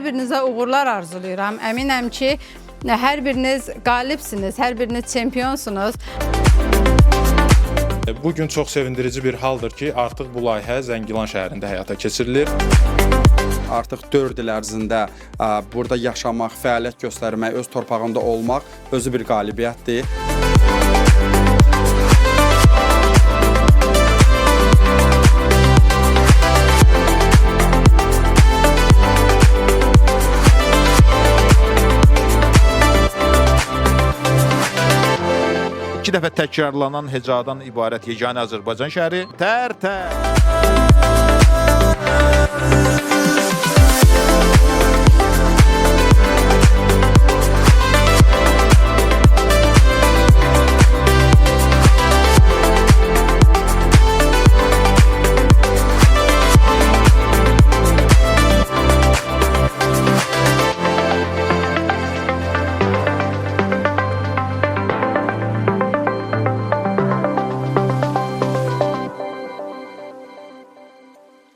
birinizə uğurlar arzulayıram. Əminəm ki, hər biriniz qalibsiniz, hər biriniz çempionsunuz. Bugün çox sevindirici bir haldır ki, artıq bu layihə Zəngilan şəhərində həyata keçirilir. Artıq 4 il ərzində burada yaşamaq, fəaliyyət göstərmək, öz torpağında olmaq özü bir qalibiyyətdir. İki dəfə təkrarlanan hecadan ibarət yeganə Azərbaycan şəhəri Tərtər.